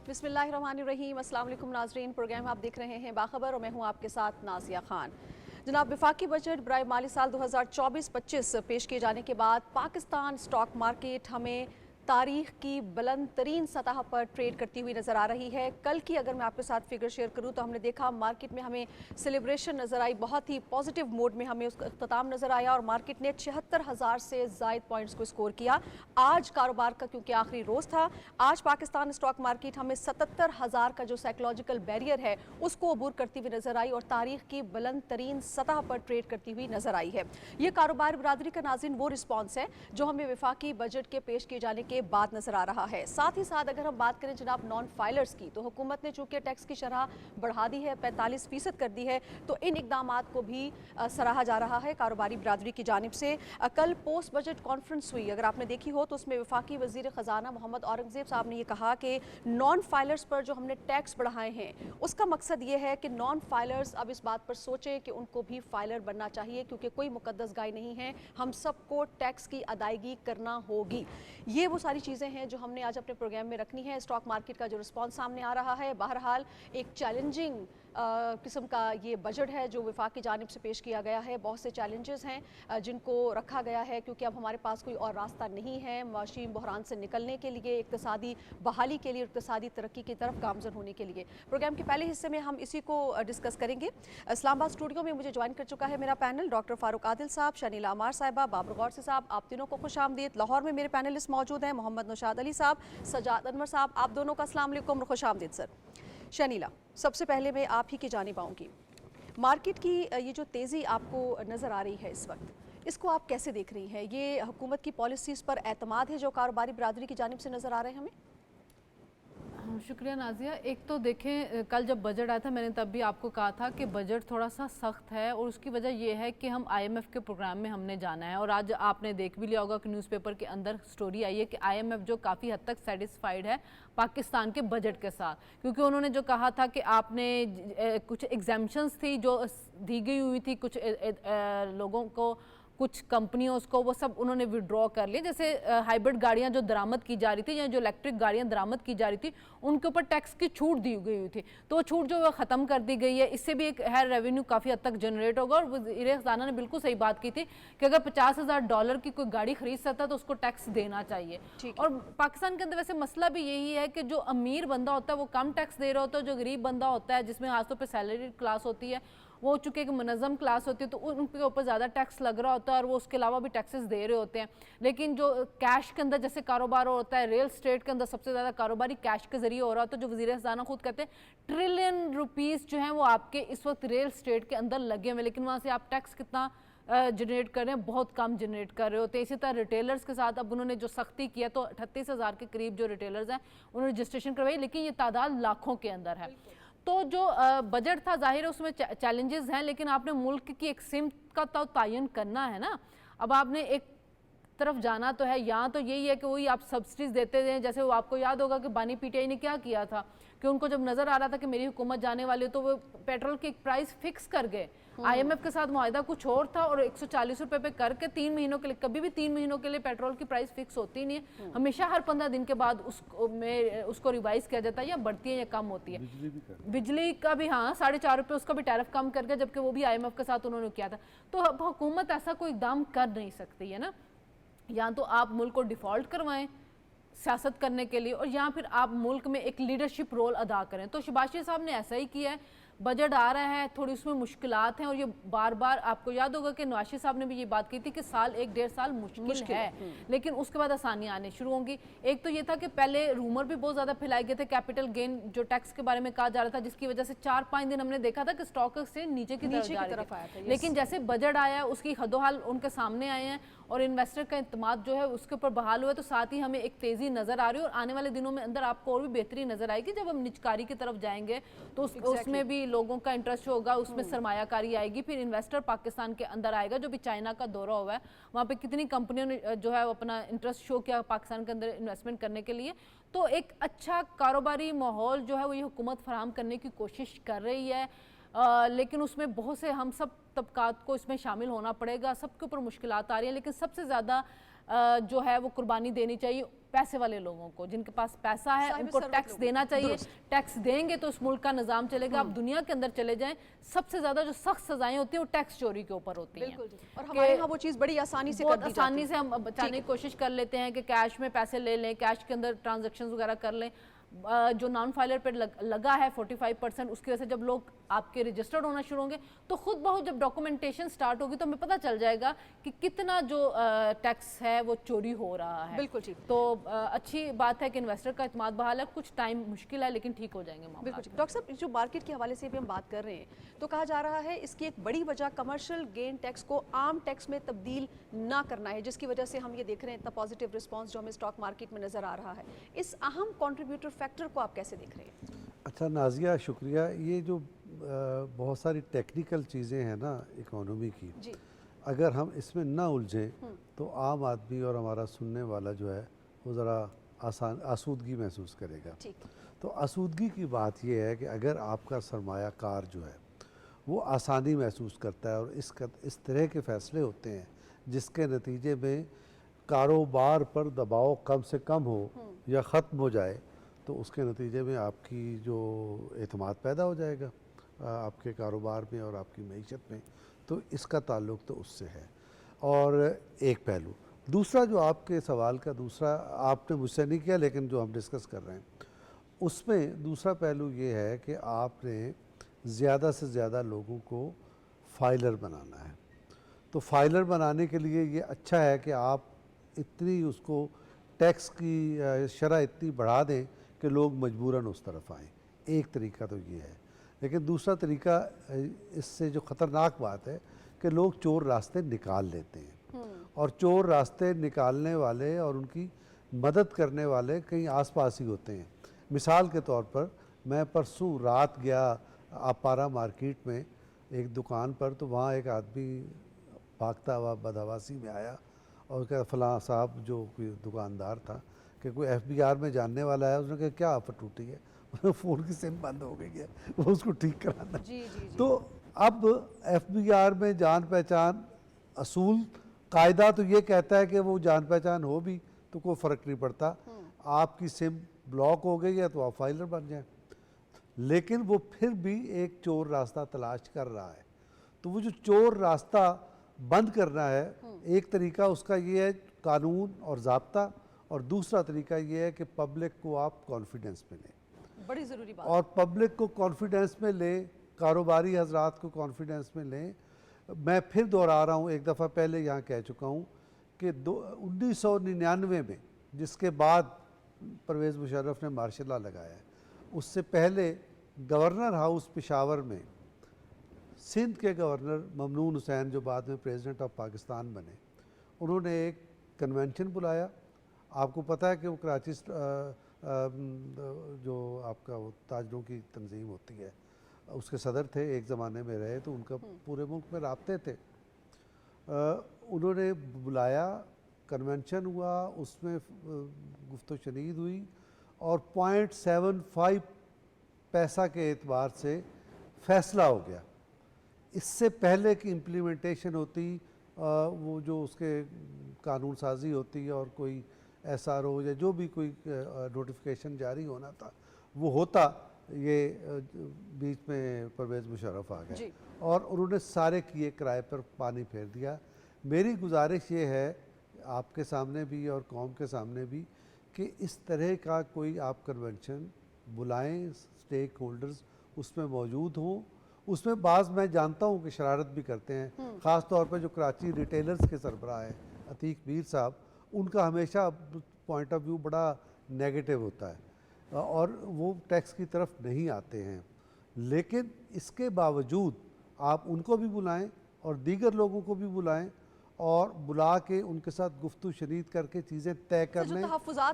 बिस्मिल्लाहिर्रहमानिर्रहीम। अस्सलाम वालेकुम नाज़रीन, प्रोग्राम आप देख रहे हैं बाखबर और मैं हूं आपके साथ नाज़िया खान। जनाब, वफाकी बजट बराए माली साल 2024-25 पेश किए जाने के बाद पाकिस्तान स्टॉक मार्केट हमें तारीख की बुलंद तरीन सतह पर ट्रेड करती हुई नज़र आ रही है। कल की अगर मैं आपके साथ फिगर शेयर करूं तो हमने देखा मार्केट में हमें सेलिब्रेशन नज़र आई, बहुत ही पॉजिटिव मोड में हमें उसका इख्तिताम नज़र आया और मार्केट ने 76,000 से ज़ायद पॉइंट्स को स्कोर किया। आज कारोबार का क्योंकि आखिरी रोज़ था, आज पाकिस्तान स्टॉक मार्केट हमें 77,000 का जो साइकोलॉजिकल बैरियर है उसको अबूर करती हुई नज़र आई और तारीख की बुलंद तरीन सतह पर ट्रेड करती हुई नज़र आई है। ये कारोबार बरादरी का नाज़रीन वो रिस्पॉन्स है जो हमें वफाकी बजट के पेश किए जाने के बाद नजर आ रहा है। साथ ही साथ अगर हम बात करें जनाब नॉन फाइलर्स की, तो हुकूमत ने चूंकि टैक्स की शरह बढ़ा दी है, 45% कर दी है, तो इन इकदामात को भी सराहा जा रहा है कारोबारी बरादरी की जानिब से। कल पोस्ट बजट कॉन्फ्रेंस हुई, अगर आपने देखी हो तो उसमें वफाकी वजीर ख़जाना मोहम्मद औरंगज़ेब साहब ने ये कहा कि नॉन फाइलर्स पर जो हमने टैक्स बढ़ाए हैं उसका मकसद ये है कि नॉन फाइलर्स अब इस बात पर सोचें कि उनको भी फाइलर बनना चाहिए, क्योंकि कोई मुकद्दस गाय नहीं है, हम सबको टैक्स की अदायगी करना होगी। ये वो सारी चीज़ें हैं जो हमने आज अपने प्रोग्राम में रखनी है। स्टॉक मार्केट का जो रिस्पांस सामने आ रहा है, बहरहाल एक चैलेंजिंग किस्म का ये बजट है जो वफाक की जानिब से पेश किया गया है। बहुत से चैलेंजेस हैं जिनको रखा गया है, क्योंकि अब हमारे पास कोई और रास्ता नहीं है माशी बहरान से निकलने के लिए, इक्तिसादी बहाली के लिए, इक्तिसादी तरक्की की तरफ गामजन होने के लिए। प्रोग्राम के पहले हिस्से में हम इसी को डिस्कस करेंगे। इस्लामाबाद स्टूडियो में मुझे ज्वाइन कर चुका है मेरा पैनल, डॉक्टर फारूक आदिल साहब, शनीला अमार साहिबा, बाबर गौरसी साहब, आप तीनों को खुश आमदीद। लाहौर में मेरे पैनलिस्ट मौजूद हैं, मोहम्मद नौशाद अली साहब, सजाद अनवर साहब, आप दोनों का अस्सलाम वालेकुम, खुश आमदीद सर। शनीला, सबसे पहले मैं आप ही की जानिब आऊँगी। मार्केट की ये जो तेज़ी आपको नज़र आ रही है इस वक्त, इसको आप कैसे देख रही हैं? ये हुकूमत की पॉलिसीज़ पर एतमाद है जो कारोबारी बरादरी की जानिब से नज़र आ रहे हैं हमें? शुक्रिया नाजिया। एक तो देखें, कल जब बजट आया था मैंने तब भी आपको कहा था कि बजट थोड़ा सा सख्त है और उसकी वजह यह है कि हम IMF के प्रोग्राम में हमने जाना है। और आज आपने देख भी लिया होगा कि न्यूज़पेपर के अंदर स्टोरी आई है कि IMF जो काफ़ी हद तक सेटिस्फाइड है पाकिस्तान के बजट के साथ, क्योंकि उन्होंने जो कहा था कि आपने कुछ एग्जाम्पशंस थी जो दी गई हुई थी कुछ लोगों को, कुछ कंपनियों को, वो सब उन्होंने विड्रॉ कर लिए। जैसे हाइब्रिड गाड़ियां जो दरामद की जा रही थी या जो इलेक्ट्रिक गाड़ियां दरामद की जा रही थी उनके ऊपर टैक्स की छूट दी गई हुई थी, तो वो छूट जो है ख़त्म कर दी गई है। इससे भी एक है रेवेन्यू काफ़ी हद तक जनरेट होगा। और वज़ीर ख़ज़ाना ने बिल्कुल सही बात की थी कि अगर $50,000 की कोई गाड़ी खरीद सकता है तो उसको टैक्स देना चाहिए। और पाकिस्तान के अंदर वैसे मसला भी यही है कि जो अमीर बंदा होता है वो कम टैक्स दे रहा होता है, जो गरीब बंदा होता है जिसमें खासतौर पर सैलरी क्लास होती है, वो चूँकि एक मनज़म क्लास होती है तो उनके ऊपर ज़्यादा टैक्स लग रहा होता है और वो उसके अलावा भी टैक्सेस दे रहे होते हैं। लेकिन जो कैश के अंदर जैसे कारोबार होता है, रियल स्टेट के अंदर सबसे ज़्यादा कारोबारी कैश के जरिए हो रहा होता है, जो वज़ीर ख़ज़ाना खुद कहते हैं ट्रिलियन रुपीज़ जो हैं वो आपके इस वक्त रियल स्टेट के अंदर लगे हुए, लेकिन वहाँ से आप टैक्स कितना जनरेट कर रहे हैं, बहुत कम जनरेट कर रहे होते हैं। इसी तरह रिटेलर्स के साथ अब उन्होंने जो सख्ती किया तो 38,000 के करीब जो रिटेलर्स हैं उन्होंने रजिस्ट्रेशन करवाई, लेकिन ये तादाद लाखों के अंदर है। तो जो बजट था जाहिर है उसमें चैलेंजेस हैं, लेकिन आपने मुल्क की एक सिमत का तो तयन करना है ना। अब आपने एक तरफ जाना तो है, यहाँ तो यही है कि वही आप सब्सिडीज देते हैं। जैसे वो आपको याद होगा कि बानी PTI ने क्या किया था कि उनको जब नज़र आ रहा था कि मेरी हुकूमत जाने वाली है तो वो पेट्रोल की प्राइस फिक्स कर गए। IMF के साथ मुआहदा कुछ और था और 140 रुपये पे करके 3 महीनों के लिए, कभी भी 3 महीनों के लिए पेट्रोल की प्राइस फिक्स होती नहीं है, हमेशा हर 15 दिन के बाद उसको रिवाइज किया जाता है, या बढ़ती है या कम होती है। बिजली का भी हाँ 4.5 रुपये उसका भी टैरिफ कम करके, जबकि वो भी IMF के साथ उन्होंने किया था। तो अब हुकूमत ऐसा कोई इकदाम कर नहीं सकती है ना, या तो आप मुल्क को डिफ़ॉल्ट करवाएं सियासत करने के लिए, और या फिर आप मुल्क में एक लीडरशिप रोल अदा करें। तो शहबाज शरीफ साहब ने ऐसा ही किया है। बजट आ रहा है, थोड़ी उसमें मुश्किलात हैं, और ये बार बार आपको याद होगा कि नवाज शरीफ साहब ने भी ये बात की थी कि साल 1-1.5 साल मुश्किल है, लेकिन उसके बाद आसानियाँ आनी शुरू होंगी। एक तो ये था कि पहले रूमर भी बहुत ज़्यादा फैलाए गए थे कैपिटल गेन जो टैक्स के बारे में कहा जा रहा था, जिसकी वजह से 4-5 दिन हमने देखा था कि स्टॉक से नीचे की तरफ आया था। लेकिन जैसे बजट आया उसकी हदोहाल उनके सामने आए हैं और इन्वेस्टर का इत्मीनान जो है उसके ऊपर बहाल हुआ, तो साथ ही हमें एक तेज़ी नज़र आ रही है। और आने वाले दिनों में अंदर आपको और भी बेहतरी नज़र आएगी जब हम निजकारी की तरफ जाएंगे, तो उसमें भी लोगों का इंटरेस्ट होगा, उसमें सरमायाकारी आएगी, फिर इन्वेस्टर पाकिस्तान के अंदर आएगा। जो भी चाइना का दौरा हुआ है वहाँ पे कितनी कंपनियों ने जो है अपना इंटरेस्ट शो किया पाकिस्तान के अंदर इन्वेस्टमेंट करने के लिए। तो एक अच्छा कारोबारी माहौल जो है वो ये हुकूमत फराहम करने की कोशिश कर रही है, लेकिन उसमें बहुत से हम सब तबकात को इसमें शामिल होना पड़ेगा। सबके ऊपर मुश्किलात आ रही हैं, लेकिन सबसे ज़्यादा जो है वो कुर्बानी देनी चाहिए पैसे वाले लोगों को, जिनके पास पैसा है साहिब उनको सरवत टैक्स लोगों देना को। चाहिए। दुरुस्त। टैक्स देंगे तो उस मुल्क का निज़ाम चलेगा। आप दुनिया के अंदर चले जाएं, सबसे ज़्यादा जो सख्त सजाएं होती हैं वो टैक्स चोरी के ऊपर होती हैं। बिल्कुल जी। और हमारे यहाँ वो चीज़ बड़ी आसानी से कर बहुत दी जाती आसानी है। से हम बचाने की कोशिश कर लेते हैं कि कैश में पैसे ले लें, कैश के अंदर ट्रांजैक्शंस वगैरह कर लें। जो नॉन फाइलर पर लगा है 45%, उसकी वजह से जब लोग आपके रजिस्टर्ड होना शुरू होंगे तो खुद बहुत जब डॉक्यूमेंटेशन स्टार्ट होगी तो हमें पता चल जाएगा कि कितना जो टैक्स है वो चोरी हो रहा है। बिल्कुल ठीक। तो अच्छी बात है कि इन्वेस्टर का इत्मीनान बहाल है। कुछ टाइम मुश्किल है लेकिन ठीक हो जाएंगे मामला। बिल्कुल ठीक। डॉक्टर साहब, जो मार्केट के हवाले से भी हम बात कर रहे हैं तो कहा जा रहा है इसकी एक बड़ी वजह कमर्शियल गेन टैक्स को आम टैक्स में तब्दील ना करना है, जिसकी वजह से हम ये देख रहे हैं इतना पॉजिटिव रिस्पांस जो हमें स्टॉक मार्केट में नजर आ रहा है। इस अहम कंट्रीब्यूटर फैक्टर को आप कैसे देख रहे हैं? अच्छा नाज़िया, शुक्रिया। ये जो बहुत सारी टेक्निकल चीज़ें हैं ना इकोनॉमी की, जी। अगर हम इसमें ना उलझें तो आम आदमी और हमारा सुनने वाला जो है वो ज़रा आसूदगी महसूस करेगा। ठीक। तो आसूदगी की बात यह है कि अगर आपका सरमायाकार जो है वो आसानी महसूस करता है और इस तरह के फ़ैसले होते हैं जिसके नतीजे में कारोबार पर दबाव कम से कम हो या ख़त्म हो जाए, तो उसके नतीजे में आपकी जो एतमाद पैदा हो जाएगा आपके कारोबार में और आपकी मईशत में। तो इसका ताल्लुक़ तो उससे है। और एक पहलू, दूसरा जो आपके सवाल का दूसरा आपने मुझसे नहीं किया लेकिन जो हम डिस्कस कर रहे हैं उसमें दूसरा पहलू ये है कि आपने ज़्यादा से ज़्यादा लोगों को फाइलर बनाना है। तो फाइलर बनाने के लिए ये अच्छा है कि आप इतनी उसको टैक्स की शरह इतनी बढ़ा दें कि लोग मजबूरन उस तरफ आएँ। एक तरीका तो ये है, लेकिन दूसरा तरीका इससे जो ख़तरनाक बात है कि लोग चोर रास्ते निकाल लेते हैं और चोर रास्ते निकालने वाले और उनकी मदद करने वाले कहीं आसपास ही होते हैं। मिसाल के तौर पर मैं परसों रात गया आपारा मार्केट में एक दुकान पर, तो वहाँ एक आदमी भागता हुआ बदहवासी में आया और कहा फ़लाँ साहब जो कोई दुकानदार था कि कोई FBR में जानने वाला है। उसने कहा क्या ऑफर टूटी है? फ़ोन की सिम बंद हो गई है, वो उसको ठीक कराना। जी जी जी। तो अब FBR में जान पहचान असूल कायदा तो ये कहता है कि वो जान पहचान हो भी तो कोई फ़र्क नहीं पड़ता, आपकी सिम ब्लॉक हो गई है तो आप फाइलर बन जाएं। लेकिन वो फिर भी एक चोर रास्ता तलाश कर रहा है। तो वो जो चोर रास्ता बंद करना है, एक तरीका उसका ये है कानून और ज़ाब्ता, और दूसरा तरीका ये है कि पब्लिक को आप कॉन्फिडेंस में लें। बड़ी ज़रूरी बात। और पब्लिक को कॉन्फिडेंस में लें, कारोबारी हजरात को कॉन्फिडेंस में लें। मैं फिर दोहरा रहा हूँ, एक दफ़ा पहले यहाँ कह चुका हूँ कि 1999 में जिसके बाद परवेज़ मुशर्रफ ने मार्शल लॉ लगाया है, उससे पहले गवर्नर हाउस पेशावर में सिंध के गवर्नर ममनून हुसैन जो बाद में प्रेसिडेंट ऑफ पाकिस्तान बने, उन्होंने एक कन्वेंशन बुलाया। आपको पता है कि वो कराची जो आपका वो ताजरों की तंजीम होती है उसके सदर थे, एक ज़माने में रहे, तो उनका पूरे मुल्क में राब्ते थे। उन्होंने बुलाया, कन्वेंशन हुआ, उसमें गुफ्तो शनीद हुई और 0.75 पैसा के एतबार से फ़ैसला हो गया। इससे पहले की इम्प्लीमेंटेशन होती, वो जो उसके कानून साजी होती और कोई SRO या जो भी कोई नोटिफिकेशन जारी होना था वो होता, ये बीच में परवेज़ मुशर्रफ आ गए और उन्होंने सारे किए किराए पर पानी फेर दिया। मेरी गुजारिश ये है आपके सामने भी और कौम के सामने भी कि इस तरह का कोई आप कन्वेंशन बुलाएं, स्टेक होल्डर्स उसमें मौजूद हों। उसमें बाज़ मैं जानता हूँ कि शरारत भी करते हैं, ख़ास तौर पर जो कराची रिटेलर्स के सरबराह हैं अतीक मीर साहब, उनका हमेशा पॉइंट ऑफ व्यू बड़ा नेगेटिव होता है और वो टैक्स की तरफ नहीं आते हैं। लेकिन इसके बावजूद आप उनको भी बुलाएं और दीगर लोगों को भी बुलाएं और बुला के उनके साथ गुफ्तगू शनीद करके चीज़ें तय कर लें।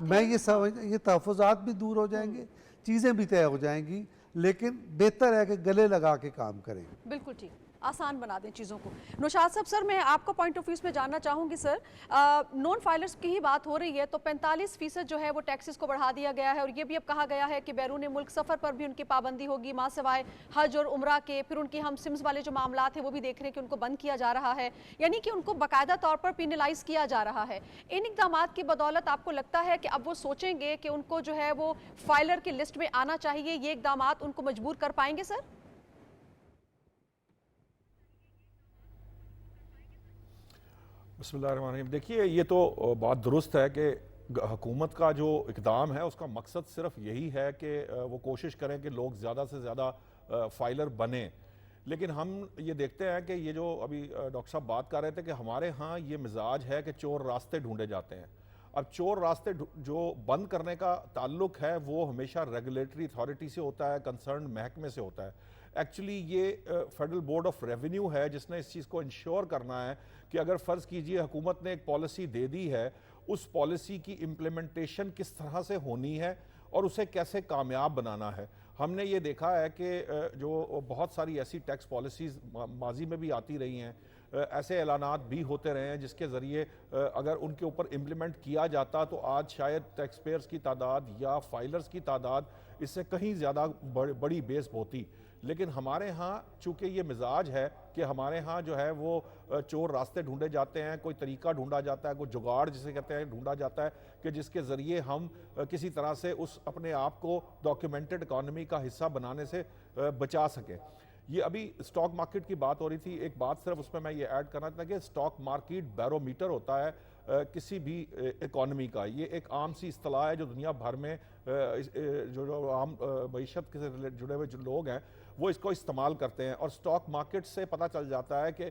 मैं ये समझ, ये तहफ़्फ़ुज़ात भी दूर हो जाएंगे, चीज़ें भी तय हो जाएंगी, लेकिन बेहतर है कि गले लगा के काम करें। बिल्कुल ठीक। आसान बना दें चीज़ों को। नौशाद साहब, सर मैं आपका पॉइंट ऑफ व्यू में जानना चाहूँगी सर, नॉन फाइलर्स की ही बात हो रही है तो 45% जो है वो टैक्सेस को बढ़ा दिया गया है, और ये भी अब कहा गया है कि बैरून मुल्क सफ़र पर भी उनकी पाबंदी होगी, माँ सिवाय हज और उम्रा के। फिर उनकी हम सिम्स वाले जो मामला थे वो भी देख रहे हैं कि उनको बंद किया जा रहा है, यानी कि उनको बाकायदा तौर पर पिनलाइज किया जा रहा है। इन इकदाम की बदौलत आपको लगता है कि अब वो सोचेंगे कि उनको जो है वो फाइलर की लिस्ट में आना चाहिए, ये इकदाम उनको मजबूर कर पाएंगे सर? बिस्मिल्लाहिर्रहमानिर्रहीम। देखिए, ये तो बात दुरुस्त है कि हुकूमत का जो इकदाम है उसका मकसद सिर्फ यही है कि वो कोशिश करें कि लोग ज़्यादा से ज़्यादा फाइलर बने। लेकिन हम ये देखते हैं कि ये जो अभी डॉक्टर साहब बात कर रहे थे कि हमारे यहाँ ये मिजाज है कि चोर रास्ते ढूंढे जाते हैं। अब चोर रास्ते जो बंद करने का ताल्लुक है वो हमेशा रेगुलेटरी अथॉरिटी से होता है, कंसर्न महकमे से होता है। एक्चुअली ये फेडरल बोर्ड ऑफ रेवेन्यू है जिसने इस चीज़ को इंश्योर करना है कि अगर फ़र्ज़ कीजिए हुकूमत ने एक पॉलिसी दे दी है, उस पॉलिसी की इम्प्लीमेंटेशन किस तरह से होनी है और उसे कैसे कामयाब बनाना है। हमने ये देखा है कि जो बहुत सारी ऐसी टैक्स पॉलिसीज़ माजी में भी आती रही हैं, ऐसे ऐलानात भी होते रहे हैं जिसके ज़रिए अगर उनके ऊपर इम्प्लीमेंट किया जाता तो आज शायद टैक्स पेयर्स की तादाद या फाइलर्स की तादाद इससे कहीं ज़्यादा बड़ी बेस होती। लेकिन हमारे यहाँ चूँकि ये मिजाज है कि हमारे यहाँ जो है वो चोर रास्ते ढूंढे जाते हैं, कोई तरीका ढूंढा जाता है, कोई जुगाड़ जिसे कहते हैं ढूंढा जाता है कि जिसके ज़रिए हम किसी तरह से उस अपने आप को डॉक्यूमेंटेड इकॉनमी का हिस्सा बनाने से बचा सकें। ये अभी स्टॉक मार्केट की बात हो रही थी, एक बात सिर्फ उसमें मैं ये ऐड करना था कि स्टॉक मार्केट बैरोमीटर होता है किसी भी इकॉनमी का। ये एक आम सी इस्तिलाह है जो दुनिया भर में जो आम मईशत से जुड़े हुए जो लोग हैं वो इसको इस्तेमाल करते हैं। और स्टॉक मार्केट से पता चल जाता है कि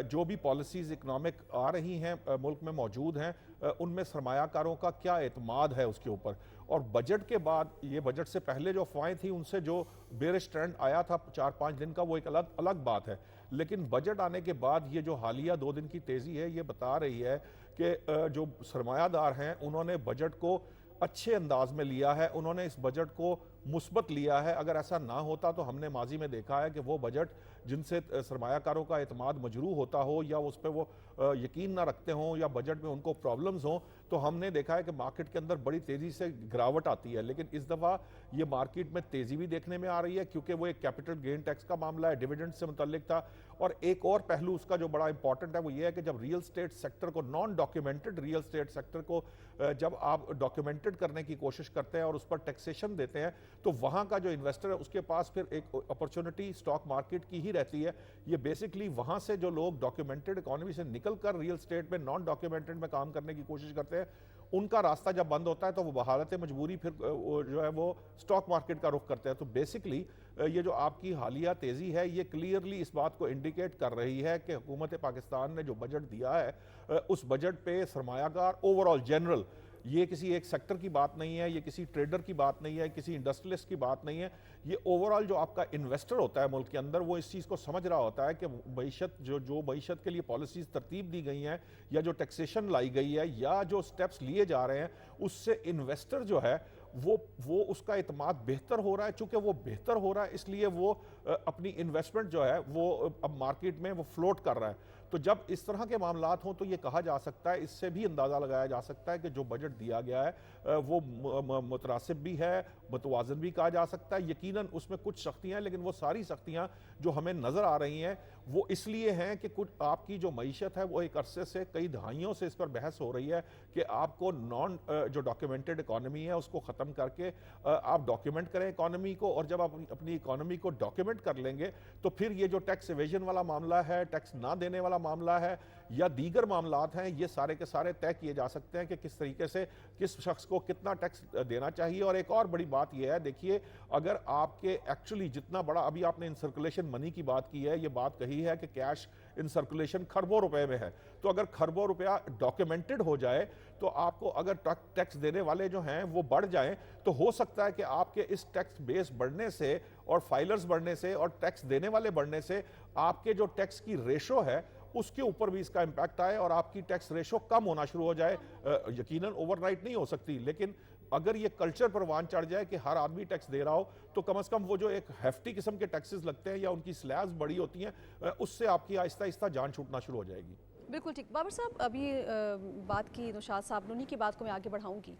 जो भी पॉलिसीज़ इकनॉमिक आ रही हैं मुल्क में मौजूद हैं, उनमें सरमायाकारों का क्या एतमाद है उसके ऊपर। और बजट के बाद, ये बजट से पहले जो अफवाहें थी उनसे जो बेरिश ट्रेंड आया था 4-5 दिन का, वो एक अलग बात है। लेकिन बजट आने के बाद ये जो हालिया 2 दिन की तेज़ी है ये बता रही है कि जो सरमायादार हैं उन्होंने बजट को अच्छे अंदाज में लिया है, उन्होंने इस बजट को मुस्बत लिया है। अगर ऐसा ना होता तो हमने माजी में देखा है कि वो बजट जिनसे सरमायाकारों का एतमाद मजरू होता हो या उस पर वो यकीन ना रखते हों या बजट में उनको प्रॉब्लम्स हों, तो हमने देखा है कि मार्केट के अंदर बड़ी तेज़ी से गिरावट आती है। लेकिन इस दफ़ा ये मार्केट में तेज़ी भी देखने में आ रही है क्योंकि वो एक कैपिटल गेन टैक्स का मामला है, डिविडेंड से मुतल्लिक था। और एक और पहलू उसका जो बड़ा इंपॉर्टेंट है वो ये है कि जब रियल स्टेट सेक्टर को, non documented real estate sector को जब आप डॉक्यूमेंटेड करने की कोशिश करते हैं और उस पर टैक्सेशन देते हैं तो वहाँ का जो इन्वेस्टर है उसके पास फिर एक अपॉर्चुनिटी स्टॉक मार्केट की ही रहती है। ये बेसिकली वहाँ से जो लोग डॉक्यूमेंटेड इकोनॉमी से निकल कर रियल स्टेट में नॉन डॉक्यूमेंटेड में काम करने की कोशिश करते हैं, उनका रास्ता जब बंद होता है तो वो बहालत मजबूरी फिर जो है वो स्टॉक मार्केट का रुख करते हैं। तो बेसिकली ये जो आपकी हालिया तेज़ी है ये क्लियरली इस बात को इंडिकेट कर रही है कि हुकूमत पाकिस्तान ने जो बजट दिया है उस बजट पे सरमायाकार ओवरऑल जनरल, ये किसी एक सेक्टर की बात नहीं है, ये किसी ट्रेडर की बात नहीं है, किसी इंडस्ट्रियलिस्ट की बात नहीं है, ये ओवरऑल जो आपका इन्वेस्टर होता है मुल्क के अंदर वो इस चीज़ को समझ रहा होता है कि मईशत जो मईशत के लिए पॉलिसीज़ तरतीब दी गई हैं या जो टैक्सेशन लाई गई है या जो स्टेप्स लिए जा रहे हैं उससे इन्वेस्टर जो है वो उसका एतमाद बेहतर हो रहा है। चूँकि वो बेहतर हो रहा है इसलिए वो अपनी इन्वेस्टमेंट जो है वो अब मार्केट में वो फ्लोट कर रहा है। तो जब इस तरह के मामलात हों तो ये कहा जा सकता है, इससे भी अंदाज़ा लगाया जा सकता है कि जो बजट दिया गया है वो मुतनासिब भी है, मुतवाज़न भी कहा जा सकता है। यकीनन उसमें कुछ सख्तियाँ हैं लेकिन वो सारी सख्तियाँ जो हमें नज़र आ रही हैं वो इसलिए हैं कि कुछ आपकी जो मईशत है वो एक अरसे से, कई दहाइयों से इस पर बहस हो रही है कि आपको नॉन जो डॉक्यूमेंटेड इकॉनमी है उसको ख़त्म करके आप डॉक्यूमेंट करें इकॉनमी को, और जब आप अपनी इकॉनमी को डॉक्यूमेंट कर लेंगे तो फिर ये जो टैक्स एवेजन वाला मामला है, टैक्स ना देने वाला मामला है या दीगर मामलात हैं, ये सारे के सारे तय किए जा सकते हैं कि किस तरीके से किस शख्स को कितना टैक्स देना चाहिए। और एक और बड़ी बात यह है, देखिए अगर आपके एक्चुअली जितना बड़ा, अभी आपने इन सर्कुलेशन मनी की बात की है, ये बात कही है कि कैश इन सर्कुलेशन खरबों रुपए में है, तो अगर खरबों रुपया डॉक्यूमेंटेड हो जाए तो आपको अगर टैक्स देने वाले जो हैं वो बढ़ जाएं तो हो सकता है कि आपके इस टैक्स बेस बढ़ने से और फाइलर्स बढ़ने से और टैक्स देने वाले बढ़ने से आपके जो टैक्स की रेशो है उसके ऊपर भी इसका इम्पैक्ट आए और आपकी टैक्स रेशो कम होना शुरू हो जाए। यकीनन ओवरनाइट नहीं हो सकती लेकिन अगर ये कल्चर परवान चढ़ जाए कि हर आदमी टैक्स दे रहा हो, तो कम से कम वो जो एक हेफ्टी किस्म के टैक्सेस लगते हैं या उनकी स्लैब्स बड़ी होती हैं, उससे आपकी आहिस्ता आहिस्ता जान छूटना शुरू हो जाएगी। बिल्कुल ठीक। बाबर साहब, अभी बात की नौशाद साहब ने, उन्हीं की बात को मैं आगे बढ़ाऊंगी।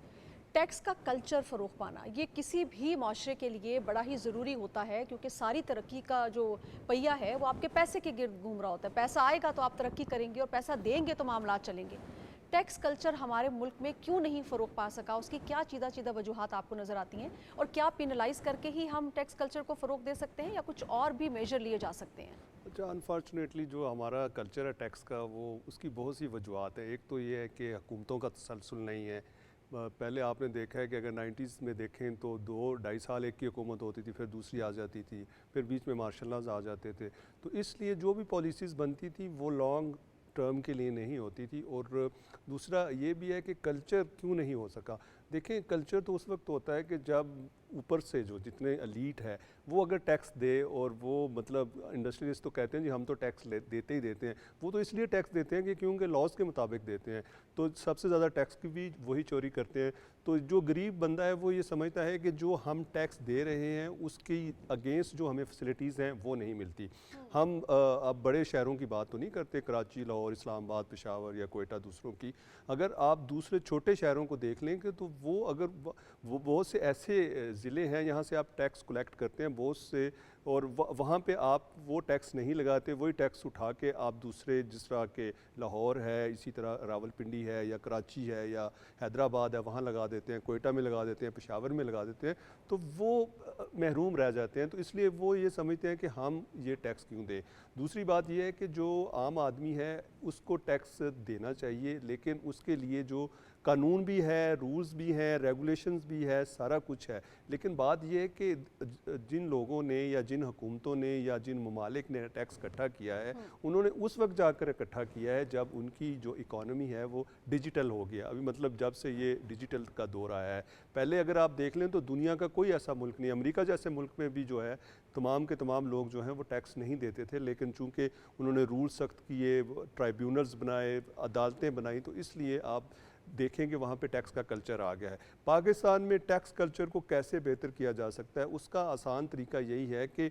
टैक्स का कल्चर फ़रोग़ पाना ये किसी भी माशरे के लिए बड़ा ही ज़रूरी होता है, क्योंकि सारी तरक्की का जो पहिया है वो आपके पैसे के गिर्द घूम रहा होता है। पैसा आएगा तो आप तरक्की करेंगे और पैसा देंगे तो मामलात चलेंगे। टैक्स कल्चर हमारे मुल्क में क्यों नहीं फ़रोग़ पा सका? उसकी क्या चीदा वजूहात आपको नज़र आती हैं, और क्या पेनलाइज़ करके ही हम टैक्स कल्चर को फ़रोग़ दे सकते हैं या कुछ और भी मेजर लिए जा सकते हैं? अच्छा, अनफॉर्चुनेटली जो हमारा कल्चर है टैक्स का, वो उसकी बहुत सी वजूहात है। एक तो ये है कि हुकूमतों का तसलसल नहीं है। पहले आपने देखा है कि अगर 90s में देखें तो 2-2.5 साल एक की हुकूमत होती थी, फिर दूसरी आ जाती थी, फिर बीच में मार्शल लॉज आ जाते थे। तो इसलिए जो भी पॉलिसीज़ बनती थी वो लॉन्ग टर्म के लिए नहीं होती थी। और दूसरा ये भी है कि कल्चर क्यों नहीं हो सका। देखें, कल्चर तो उस वक्त होता है कि जब ऊपर से जो जितने एलीट है वो अगर टैक्स दे, और वो मतलब इंडस्ट्रियलिस्ट तो कहते हैं जी हम तो टैक्स देते ही देते हैं। वो तो इसलिए टैक्स देते हैं कि क्योंकि लॉज के मुताबिक देते हैं, तो सबसे ज़्यादा टैक्स की भी वही चोरी करते हैं। तो जो गरीब बंदा है वो ये समझता है कि जो हम टैक्स दे रहे हैं उसकी अगेंस्ट जो हमें फैसिलिटीज़ हैं वो नहीं मिलती। हम अब बड़े शहरों की बात तो नहीं करते, कराची, लाहौर, इस्लामाबाद, पेशावर या कोयटा, दूसरों की। अगर आप दूसरे छोटे शहरों को देख लें कि तो वो अगर वो बहुत से ऐसे ज़िले हैं यहाँ से आप टैक्स कलेक्ट करते हैं बहुत से, और वहाँ पे आप वो टैक्स नहीं लगाते, वही टैक्स उठा के आप दूसरे, जिस तरह के लाहौर है, इसी तरह रावलपिंडी है या कराची है या हैदराबाद है, वहाँ लगा देते हैं, कोयटा में लगा देते हैं, पेशावर में लगा देते हैं, तो वो महरूम रह जाते हैं। तो इसलिए वो ये समझते हैं कि हम ये टैक्स क्यों दें। दूसरी बात ये है कि जो आम आदमी है उसको टैक्स देना चाहिए, लेकिन उसके लिए जो कानून भी है, रूल्स भी हैं, रेगुलेशंस भी है, सारा कुछ है। लेकिन बात यह है कि जिन लोगों ने या जिन हुकूमतों ने या जिन ममालिक ने टैक्स इकट्ठा किया है, उन्होंने उस वक्त जाकर इकट्ठा किया है जब उनकी जो इकॉनमी है वो डिजिटल हो गया। अभी मतलब जब से ये डिजिटल का दौर आया है, पहले अगर आप देख लें तो दुनिया का कोई ऐसा मुल्क नहीं, अमेरिका जैसे मुल्क में भी जो है तमाम के तमाम लोग जो हैं वो टैक्स नहीं देते थे, लेकिन चूंकि उन्होंने रूल सख्त किए, ट्राइब्यूनल्स बनाए, अदालतें बनाई, तो इसलिए आप देखेंगे वहाँ पे टैक्स का कल्चर आ गया है। पाकिस्तान में टैक्स कल्चर को कैसे बेहतर किया जा सकता है, उसका आसान तरीका यही है कि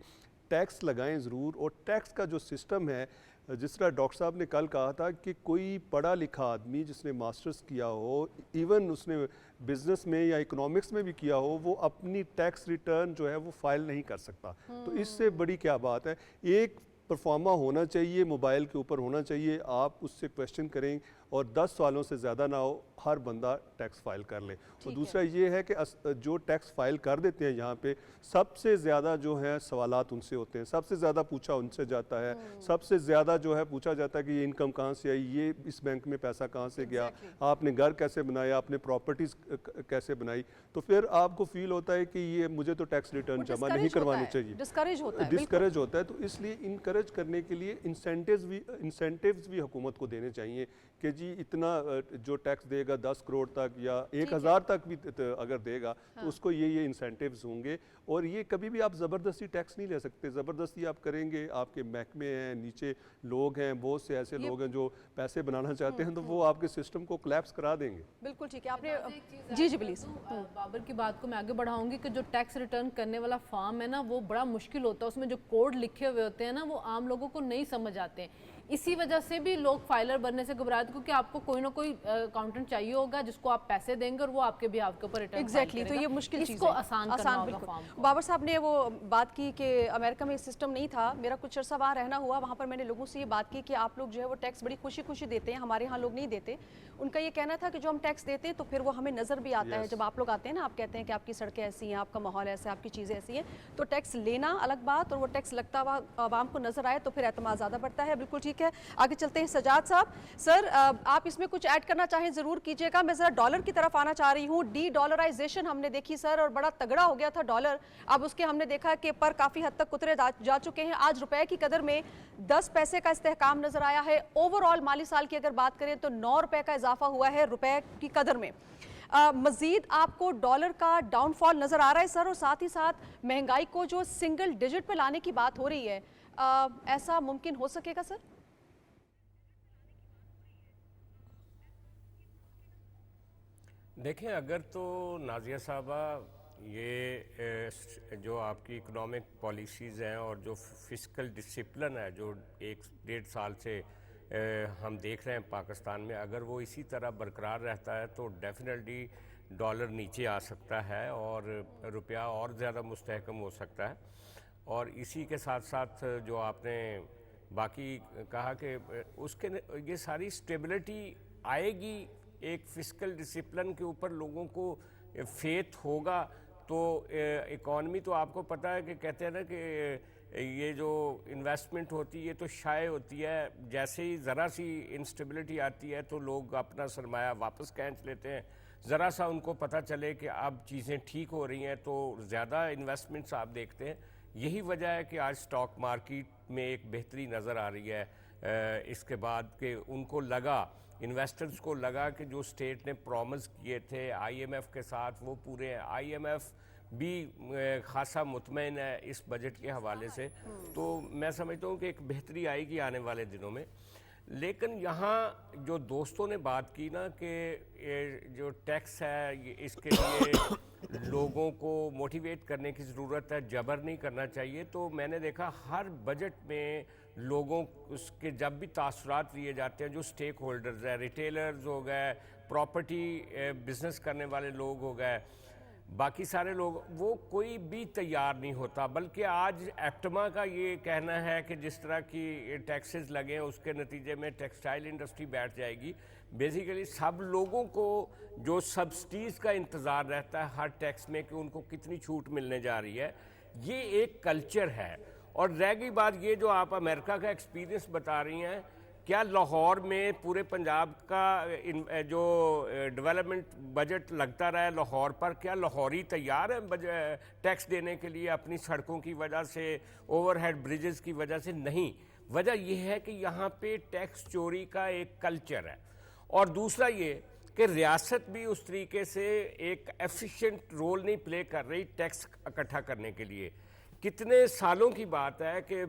टैक्स लगाएं ज़रूर, और टैक्स का जो सिस्टम है, जिस तरह डॉक्टर साहब ने कल कहा था कि कोई पढ़ा लिखा आदमी जिसने मास्टर्स किया हो, इवन उसने बिज़नेस में या इकोनॉमिक्स में भी किया हो, वो अपनी टैक्स रिटर्न जो है वो फाइल नहीं कर सकता। तो इससे बड़ी क्या बात है। एक परफॉर्मा होना चाहिए, मोबाइल के ऊपर होना चाहिए, आप उससे क्वेश्चन करें और 10 सालों से ज़्यादा ना हो, हर बंदा टैक्स फाइल कर ले। और दूसरा ये है कि जो टैक्स फाइल कर देते हैं यहाँ पे, सबसे ज़्यादा जो है सवालात उनसे होते हैं, सबसे ज़्यादा पूछा उनसे जाता है, सबसे ज़्यादा जो है पूछा जाता है कि ये इनकम कहाँ से आई, ये इस बैंक में पैसा कहाँ से गया, आपने घर कैसे बनाया, आपने प्रॉपर्टीज़ कैसे बनाई। तो फिर आपको फील होता है कि ये मुझे तो टैक्स रिटर्न जमा नहीं करवाने चाहिए, डिस्करेज होता है। तो इसलिए इनकरेज करने के लिए इंसेंटिव्स भी हुकूमत को देने चाहिए कि जी इतना जो टैक्स देगा 10 करोड़ तक या 1000 तक भी अगर देगा, तो उसको ये इंसेंटिव्स होंगे। और ये कभी भी आप ज़बरदस्ती टैक्स नहीं ले सकते, ज़बरदस्ती आप करेंगे, आपके महकमे हैं, नीचे लोग हैं, बहुत से ऐसे लोग हैं जो पैसे बनाना चाहते हैं, तो वो आपके सिस्टम को कोलैप्स करा देंगे। बिल्कुल ठीक है। आपने जी प्लीज़। बाबर की बात को मैं आगे बढ़ाऊंगी कि जो टैक्स रिटर्न करने वाला फॉर्म है ना, वो बड़ा मुश्किल होता है, उसमें जो कोड लिखे हुए होते हैं ना, वो आम लोगों को नहीं समझ आते हैं। इसी वजह से भी लोग फाइलर बनने से घबराते हैं, क्योंकि आपको कोई ना कोई अकाउंटेंट चाहिए होगा जिसको आप पैसे देंगे और वो आपके भी आपके ऊपर रिटर्न एग्जैक्टली। तो ये मुश्किल चीज़ इसको आसान करना होगा फॉर्म को। बाबर साहब ने वो बात की कि अमेरिका में सिस्टम नहीं था। मेरा कुछ अर्सा वहाँ रहना हुआ, वहाँ पर मैंने लोगों से ये बात की कि आप लोग जो है वो टैक्स बड़ी खुशी खुशी देते हैं, हमारे यहाँ लोग नहीं देते। उनका ये कहना था कि जो हम टैक्स देते हैं तो फिर वो हमें नज़र भी आता है, जब आप लोग आते हैं ना, आप कहते हैं कि आपकी सड़कें ऐसी हैं, आपका माहौल ऐसा है, आपकी चीज़ें ऐसी हैं, तो टैक्स लेना अलग बात, और वो टैक्स लगता हुआ आवाम को नजर आए तो फिर एतमाद ज़्यादा बढ़ता है। बिल्कुल ठीक है, आगे चलते हैं। सजाद साहब, सर आप इसमें कुछ ऐड करना चाहें ज़रूर कीजिएगा। मैं ज़रा डॉलर की तरफ आना चाह रही हूँ। डी डॉलराइजेशन हमने देखी सर, और बड़ा तगड़ा हो गया था डॉलर। अब उसके हमने देखा कि पर काफ़ी हद तक उतरे जा चुके हैं। आज रुपए की कदर में 10 पैसे का इस्तेहकाम नजर आया है। ओवरऑल माली साल की अगर बात करें तो 9 रुपए का इजाफा हुआ है रुपए की कदर में। मजीद आपको डॉलर का डाउनफॉल नजर आ रहा है सर, और साथ ही साथ महंगाई को जो सिंगल डिजिट पे लाने की बात हो रही है, ऐसा मुमकिन हो सकेगा सर? देखें, अगर तो नाज़िया साहबा ये जो आपकी इकोनॉमिक पॉलिसीज़ हैं और जो फिस्कल डिसिप्लिन है जो 1-1.5 साल से हम देख रहे हैं पाकिस्तान में, अगर वो इसी तरह बरकरार रहता है तो डेफिनेटली डॉलर नीचे आ सकता है और रुपया और ज़्यादा मुस्तहकम हो सकता है। और इसी के साथ साथ जो आपने बाकी कहा कि उसके ये सारी स्टेबिलिटी आएगी, एक फिस्कल डिसिप्लिन के ऊपर लोगों को फेथ होगा तो इकॉनमी, तो आपको पता है कि कहते हैं ना कि ये जो इन्वेस्टमेंट होती है तो शाये होती है, जैसे ही ज़रा सी इंस्टेबिलिटी आती है तो लोग अपना सरमाया वापस खींच लेते हैं। ज़रा सा उनको पता चले कि अब चीज़ें ठीक हो रही हैं तो ज़्यादा इन्वेस्टमेंट्स आप देखते हैं। यही वजह है कि आज स्टॉक मार्केट में एक बेहतरी नज़र आ रही है इसके बाद कि उनको लगा, इन्वेस्टर्स को लगा कि जो स्टेट ने प्रॉमिस किए थे IMF के साथ वो पूरे हैं। IMF भी खासा मुतमईन है इस बजट के हवाले से, तो मैं समझता हूँ कि एक बेहतरी आएगी आने वाले दिनों में। लेकिन यहाँ जो दोस्तों ने बात की ना कि जो टैक्स है इसके लिए लोगों को मोटिवेट करने की ज़रूरत है, जबर नहीं करना चाहिए। तो मैंने देखा हर बजट में लोगों उसके जब भी तासुरात लिए जाते हैं, जो स्टेक होल्डर्स हैं, रिटेलर्स हो गए, प्रॉपर्टी बिज़नेस करने वाले लोग हो गए, बाकी सारे लोग, वो कोई भी तैयार नहीं होता। बल्कि आज एप्टमा का ये कहना है कि जिस तरह की टैक्सेस लगे हैं उसके नतीजे में टेक्सटाइल इंडस्ट्री बैठ जाएगी। बेसिकली सब लोगों को जो सब्सिडीज़ का इंतज़ार रहता है हर टैक्स में कि उनको कितनी छूट मिलने जा रही है, ये एक कल्चर है। और रह गई बात ये जो आप अमेरिका का एक्सपीरियंस बता रही हैं, क्या लाहौर में पूरे पंजाब का जो डेवलपमेंट बजट लगता रहा है लाहौर पर, क्या लाहौरी तैयार है टैक्स देने के लिए अपनी सड़कों की वजह से, ओवरहेड ब्रिजेस की वजह से? नहीं। वजह यह है कि यहाँ पे टैक्स चोरी का एक कल्चर है। और दूसरा ये कि रियासत भी उस तरीके से एक एफिशिएंट रोल नहीं प्ले कर रही टैक्स इकट्ठा करने के लिए। कितने सालों की बात है कि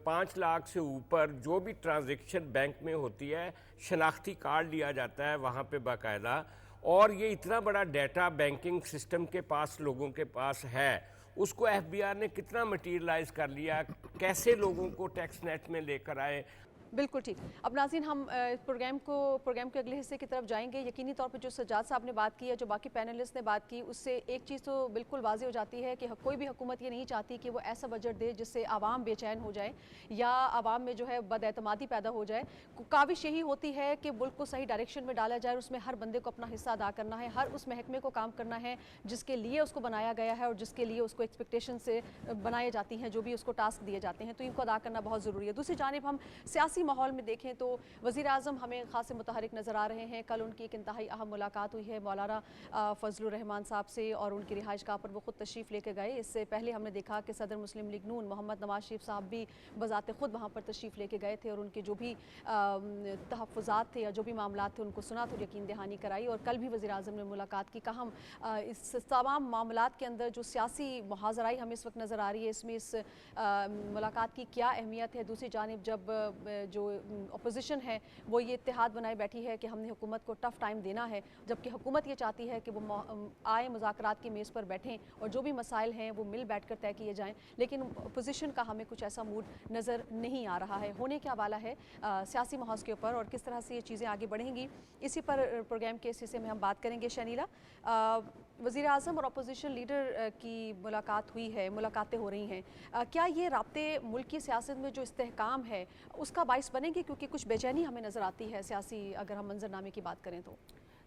5 लाख से ऊपर जो भी ट्रांजैक्शन बैंक में होती है शनाख्ती कार्ड लिया जाता है वहाँ पे बाकायदा, और ये इतना बड़ा डाटा बैंकिंग सिस्टम के पास लोगों के पास है, उसको FBR ने कितना मटीरियलाइज कर लिया, कैसे लोगों को टैक्स नेट में लेकर आए। बिल्कुल ठीक। अब नाज़रीन, हम प्रोग्राम के अगले हिस्से की तरफ जाएंगे। यकीनी तौर पर जो सज्जाद साहब ने बात की है, जो बाकी पैनलिस्ट ने बात की, उससे एक चीज़ तो बिल्कुल वाज़ेह हो जाती है कि कोई भी हुकूमत ये नहीं चाहती कि वो ऐसा बजट दे जिससे आवाम बेचैन हो जाए या आवाम में जो है बदएतमादी पैदा हो जाए। काविश यही होती है कि मुल्क को सही डायरेक्शन में डाला जाए, उसमें हर बंदे को अपना हिस्सा अदा करना है, हर उस महकमे को काम करना है जिसके लिए उसको बनाया गया है और जिसके लिए उसको एक्सपेक्टेशन से बनाई जाती हैं, जो भी उसको टास्क दिए जाते हैं, तो इनको अदा करना बहुत ज़रूरी है। दूसरी जानिब हम सियासी माहौल में देखें तो वज़ीर आज़म हमें खासे मुतहरिक नज़र आ रहे हैं। कल उनकी एक इंतहाई अहम मुलाकात हुई है मौलाना फजलुर रहमान साहब से और उनकी रिहाइश गाह पर वो खुद तशरीफ़ लेके गए। इससे पहले हमने देखा कि सदर मुस्लिम लीग नून मोहम्मद नवाज शरीफ साहब भी बज़ाते खुद वहाँ पर तशरीफ़ लेके गए थे और उनके जो भी तहफ़्फ़ुज़ात थे या जो भी मामलात थे उनको सुना तो यकीन दहानी कराई। और कल भी वज़ीर आज़म ने मुलाकात की। कहा इस तमाम मामलात के अंदर जो सियासी मुहाज़राई हमें इस वक्त नज़र आ रही है, इसमें इस मुलाकात की क्या अहमियत है? दूसरी जानिब जब जो अपोजिशन है वो ये इत्तेहाद बनाए बैठी है कि हमने हुकूमत को टफ़ टाइम देना है, जबकि हुकूमत ये चाहती है कि वो आए मुज़ाकरात की मेज़ पर बैठें और जो भी मसाइल हैं वो मिल बैठ कर तय किए जाएँ। लेकिन अपोजिशन का हमें कुछ ऐसा मूड नज़र नहीं आ रहा है। होने क्या वाला है सियासी माहौल के ऊपर और किस तरह से ये चीज़ें आगे बढ़ेंगी, इसी पर प्रोग्राम के इस हिस्से में हम बात करेंगे। शनीला, वज़ीर आज़म और अपोजिशन लीडर की मुलाकात हुई है, मुलाकातें हो रही हैं, क्या ये राब्ते मुल्क की सियासत में जो इस्तेहकाम है उसका बाइस बनेंगे? क्योंकि कुछ बेचैनी हमें नज़र आती है सियासी, अगर हम मंजरनामे की बात करें तो।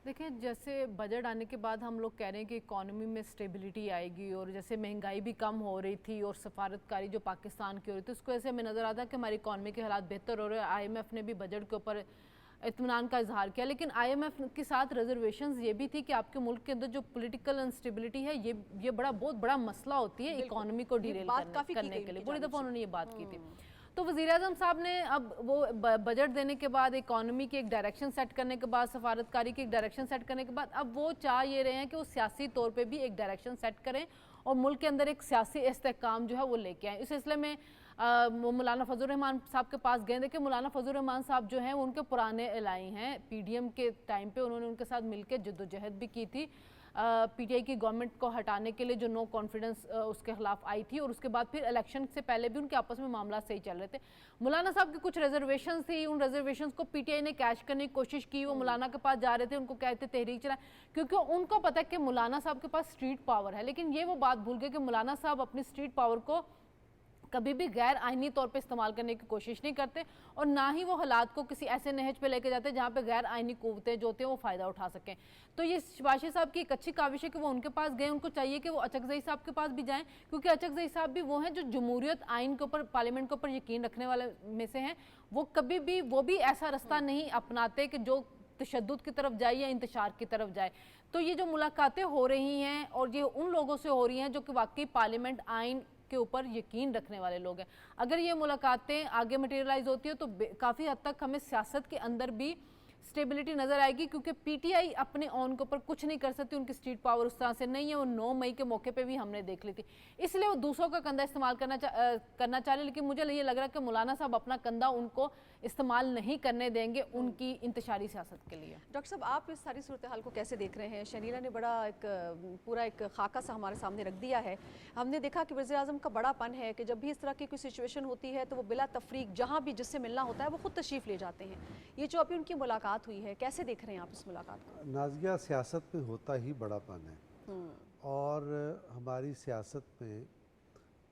देखिए, जैसे बजट आने के बाद हम लोग कह रहे हैं कि इकॉनमी में स्टेबिलिटी आएगी और जैसे महंगाई भी कम हो रही थी और सफारतकारी जो पाकिस्तान की हो रही थी उसको ऐसे हमें नज़र आता है कि हमारी इकॉनमी के हालात बेहतर हो रहे हैं। IMF ने भी बजट के ऊपर इत्मीनान का इजहार किया, लेकिन IMF के साथ रिजर्वेशंस ये भी थी कि आपके मुल्क के अंदर जो पॉलिटिकल अनस्टेबिलिटी है ये बहुत बड़ा मसला होती है इकॉनमी को डीरेल करने के लिए। पूरी दफ़ा उन्होंने ये बात की थी। तो वज़ीर आज़म साहब ने अब वो बजट देने के बाद, इकॉनमी की एक डायरेक्शन सेट करने के बाद, सफारतकारी की एक डायरेक्शन सेट करने के बाद अब वो चाह ये रहे हैं कि वो सियासी तौर पे भी एक डायरेक्शन सेट करें और मुल्क के अंदर एक सियासी इस्तेहकाम जो है वो लेके आए। इस सिलसिले में वो मौलाना फजल रहमान साहब के पास गए। देखिए मौलाना फजल रहमान साहब जो हैं वो उनके पुराने एलाई हैं, पीडीएम के टाइम पे उन्होंने उनके साथ मिलकर जद्दोजहद भी की थी पीटीआई की गवर्नमेंट को हटाने के लिए, जो नो कॉन्फिडेंस उसके खिलाफ आई थी, और उसके बाद फिर इलेक्शन से पहले भी उनके आपस में मामला सही चल रहे थे। मौलाना साहब की कुछ रिजर्वेशंस थी, उन रिजर्वेशंस को पीटीआई ने कैश करने की कोशिश की। वो मौलाना के पास जा रहे थे, उनको कहते तहरीक चलाएं, क्योंकि उनको पता है कि मौलाना साहब के पास स्ट्रीट पावर है। लेकिन ये वो बात भूल गए कि मौलाना साहब अपनी स्ट्रीट पावर को कभी भी गैर आइनी तौर पे इस्तेमाल करने की कोशिश नहीं करते, और ना ही वो हालात को किसी ऐसे नहज पे लेके जाते जहाँ पे गैर आइनी कुव्वतें जो होती हैं वो फ़ायदा उठा सकें। तो ये शबाशी साहब की एक अच्छी काविश है कि वो उनके पास गए। उनको चाहिए कि वो अचकज़ई साहब के पास भी जाएं, क्योंकि अचकज़ई साहब भी वो हैं जो जमहूरियत आइन के ऊपर, पार्लियामेंट के ऊपर यकीन रखने वाले में से हैं। वो कभी भी वो भी ऐसा रास्ता नहीं अपनाते कि जो तशद्दुद की तरफ जाए या इंतशार की तरफ जाए। तो ये जो मुलाकातें हो रही हैं और ये उन लोगों से हो रही हैं जो कि वाकई पार्लियामेंट आइन के ऊपर यकीन रखने वाले लोग हैं। अगर ये मुलाकातें आगे मटेरियलाइज होती है तो काफ़ी हद तक हमें सियासत के अंदर भी स्टेबिलिटी नज़र आएगी, क्योंकि पीटीआई अपने ऑन के ऊपर कुछ नहीं कर सकती, उनकी स्ट्रीट पावर उस तरह से नहीं है। वो 9 मई के मौके पे भी हमने देख ली थी, इसलिए वो दूसरों का कंधा इस्तेमाल करना चाह रहे। लेकिन मुझे ये लग रहा है कि मौलाना साहब अपना कंधा उनको इस्तेमाल नहीं करने देंगे उनकी इंतशारी सियासत के लिए। डॉक्टर साहब, आप इस सारी सूरत हाल को कैसे देख रहे हैं? शनीला ने बड़ा एक पूरा एक खाका सा हमारे सामने रख दिया है। हमने देखा कि वज़ीर आज़म का बड़ापन है कि जब भी इस तरह की कोई सिचुएशन होती है तो वो बिला तफरीक जहाँ भी जिससे मिलना होता है वो खुद तशरीफ़ ले जाते हैं। ये जो अभी उनकी मुलाकात हुई है, कैसे देख रहे हैं आप इस मुलाकात को? नाज़िया, सियासत में होता ही बड़ापन है, और हमारी सियासत में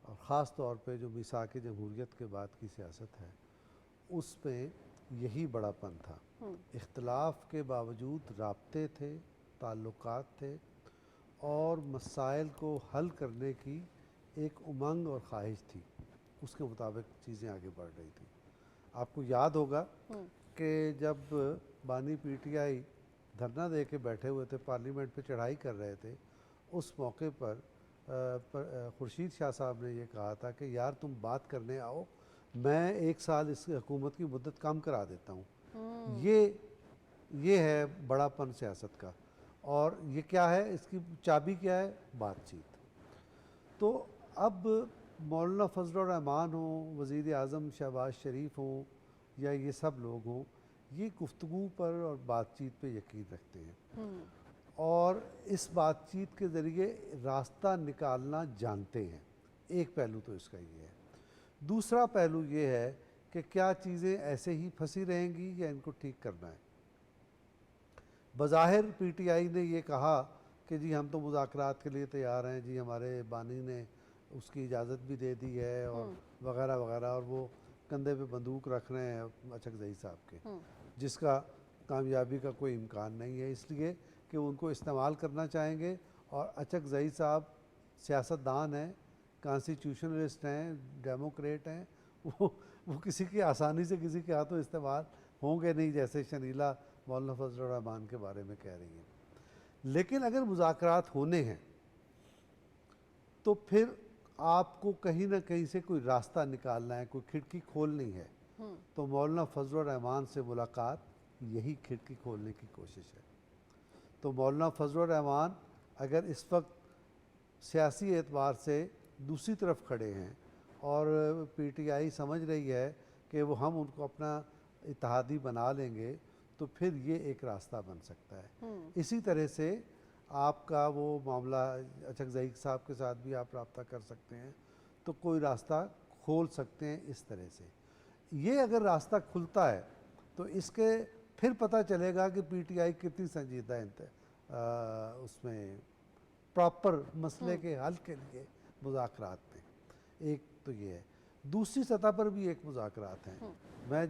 और ख़ास तौर पे जो मिसाक जमहूरियत के बाद की सियासत है उसमें यही बड़ापन था। इख्तलाफ के बावजूद राब्ते थे, ताल्लुकात थे, और मसाइल को हल करने की एक उमंग और ख्वाहिश थी। उसके मुताबिक चीज़ें आगे बढ़ रही थी। आपको याद होगा कि जब बानी पीटीआई धरना दे के बैठे हुए थे, पार्लियामेंट पे चढ़ाई कर रहे थे, उस मौके पर खुर्शीद शाह साहब ने ये कहा था कि यार तुम बात करने आओ, मैं 1 साल इस हुकूमत की मुद्दत कम करा देता हूँ। ये है बड़ापन सियासत का। और ये क्या है, इसकी चाबी क्या है? बातचीत। तो अब मौलाना फजल रहमान हो, वज़ीर आज़म शहबाज शरीफ हो, या ये सब लोग हों, ये गुफ्तगू पर और बातचीत पे यकीन रखते हैं, और इस बातचीत के ज़रिए रास्ता निकालना जानते हैं। एक पहलू तो इसका ये है। दूसरा पहलू ये है कि क्या चीज़ें ऐसे ही फंसी रहेंगी या इनको ठीक करना है। बज़ाहिर पीटीआई ने ये कहा कि जी हम तो मुज़ाकरात के लिए तैयार हैं, जी हमारे बानी ने उसकी इजाज़त भी दे दी है, और वगैरह वगैरह, और वो कंधे पे बंदूक रख रहे हैं अचकज़ई साहब के, जिसका कामयाबी का कोई इम्कान नहीं है, इसलिए कि उनको इस्तेमाल करना चाहेंगे। और अचकज़ई साहब सियासतदान हैं, कॉन्स्टिट्यूशनलिस्ट हैं, डेमोक्रेट हैं, वो किसी की आसानी से किसी के हाथों इस्तेमाल होंगे नहीं, जैसे शनीला मौलाना फजल रहमान के बारे में कह रही हैं। लेकिन अगर मुज़ाकरात होने हैं तो फिर आपको कहीं ना कहीं से कोई रास्ता निकालना है, कोई खिड़की खोलनी है। तो मौलाना फजल रहमान से मुलाकात यही खिड़की खोलने की कोशिश है। तो मौलाना फजल रहमान अगर इस वक्त सियासी एतबार से दूसरी तरफ खड़े हैं और पीटीआई समझ रही है कि वो हम उनको अपना इत्तेहादी बना लेंगे, तो फिर ये एक रास्ता बन सकता है। इसी तरह से आपका वो मामला अचकज़ई साहब के साथ भी आप रब्ता कर सकते हैं, तो कोई रास्ता खोल सकते हैं इस तरह से। ये अगर रास्ता खुलता है तो इसके फिर पता चलेगा कि पीटीआई कितनी संजीदा है उसमें प्रॉपर मसले के हल के लिए मुज़ाकरात में। एक तो ये है। दूसरी सतह पर भी एक मुज़ाकरात हैं। मैं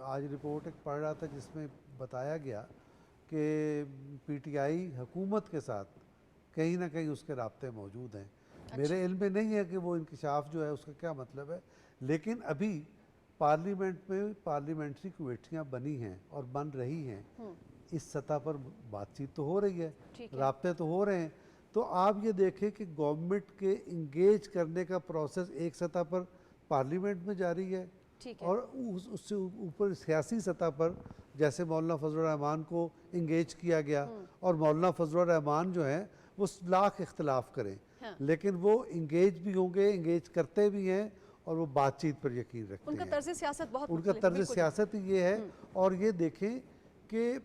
आज रिपोर्ट एक पढ़ रहा था जिसमें बताया गया कि पीटीआई हुकूमत के साथ कहीं ना कहीं उसके राब्ते मौजूद हैं। मेरे इल्म में नहीं है कि वो इंकशाफ जो है उसका क्या मतलब है, लेकिन अभी पार्लियामेंट में पार्लियामेंट्री कमेटियाँ बनी हैं और बन रही हैं। इस सतह पर बातचीत तो हो रही है, राब्ते तो हो रहे हैं। तो आप ये देखें कि गवर्नमेंट के इंगेज करने का प्रोसेस एक सतह पर पार्लियामेंट में जारी है, और उससे ऊपर सियासी सतह पर जैसे मौलाना फजल रहमान को इंगेज किया गया, और मौलाना फजल रहमान जो हैं वो लाख इख्तलाफ करें, लेकिन वो इंगेज भी होंगे, इंगेज करते भी हैं, اور وہ بات چیت پر یقین رکھتے उनका ہیں. तर्ज सियासत बहुत ان کا मुख्तलिफ है, طرز बिल्कुल। سیاست ہی یہ ہے. اور یہ دیکھیں کہ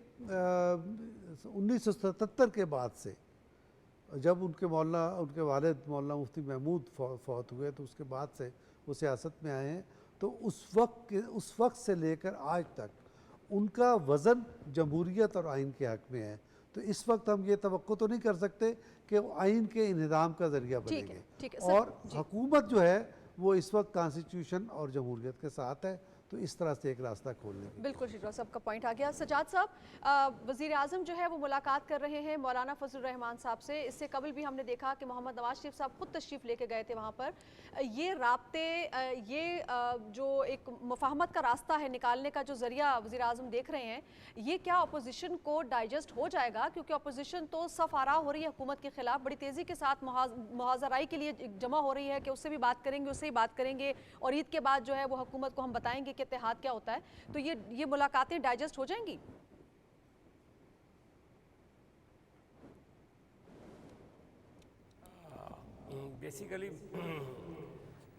1977 کے بعد سے جب ان کے والد مولانا مفتی محمود فوت ہوئے تو اس کے بعد سے وہ سیاست میں آئے ہیں. تو اس وقت سے لے کر آج تک ان کا وزن جمہوریت اور آئین کے حق میں ہے. تو اس وقت ہم یہ توقع تو نہیں کر سکتے کہ وہ آئین کے انہدام کا ذریعہ بنیں ٹھیک ہے، گے. ٹھیک ہے، سر، اور جی۔ حکومت جو ہے وہ اس وقت کانسٹیٹیوشن اور جمہوریت کے ساتھ ہے. تو اس طرح سے ایک راستہ کھولنے کی. بالکل شیرا صاحب کا پوائنٹ آ گیا. سجاد صاحب، وزیر اعظم جو ہے وہ ملاقات کر رہے ہیں مولانا فضل الرحمان صاحب سے. اس سے قبل بھی ہم نے دیکھا کہ محمد نواز شریف صاحب خود تشریف لے کے گئے تھے وہاں پر. یہ رابطے، یہ جو ایک مفاہمت کا راستہ ہے نکالنے کا جو ذریعہ وزیر اعظم دیکھ رہے ہیں، یہ کیا اپوزیشن کو ڈائجسٹ ہو جائے گا؟ کیونکہ اپوزیشن تو صف آراء ہو رہی ہے حکومت کے خلاف، بڑی تیزی کے ساتھ محاذرائی کے لیے جمع ہو رہی ہے کہ اس سے بھی بات کریں گے، اس سے ہی بات کریں گے، اور عید کے بعد جو ہے وہ حکومت کو ہم بتائیں گے کہ اتحاد کیا ہوتا ہے. تو یہ ملاقاتیں ڈائجسٹ ہو جائیں گی؟ بیسیکلی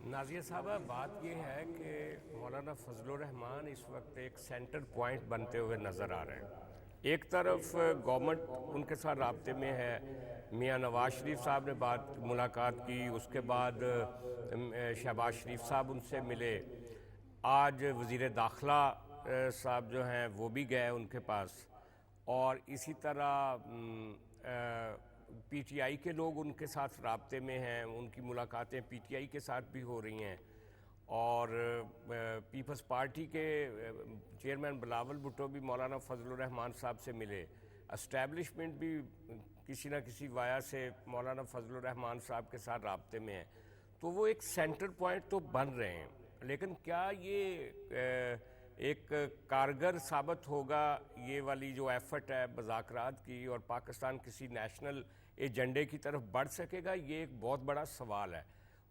نازیہ صاحبہ، بات یہ ہے کہ مولانا فضل الرحمان اس وقت ایک سینٹر پوائنٹ بنتے ہوئے نظر آ رہے ہیں. ایک طرف گورنمنٹ ان کے ساتھ رابطے میں ہے، میاں نواز شریف صاحب نے ملاقات کی، اس کے بعد شہباز شریف صاحب ان سے ملے، آج وزیر داخلہ صاحب جو ہیں وہ بھی گئے ان کے پاس، اور اسی طرح پی ٹی آئی کے لوگ ان کے ساتھ رابطے میں ہیں، ان کی ملاقاتیں پی ٹی آئی کے ساتھ بھی ہو رہی ہیں، اور پیپلز پارٹی کے چیئرمین بلاول بھٹو بھی مولانا فضل الرحمان صاحب سے ملے، اسٹیبلشمنٹ بھی کسی نہ کسی وایا سے مولانا فضل الرحمان صاحب کے ساتھ رابطے میں ہیں. تو وہ ایک سینٹر پوائنٹ تو بن رہے ہیں، لیکن کیا یہ ایک کارگر ثابت ہوگا یہ والی جو ایفرٹ ہے مذاکرات کی، اور پاکستان کسی نیشنل ایجنڈے کی طرف بڑھ سکے گا؟ یہ ایک بہت بڑا سوال ہے.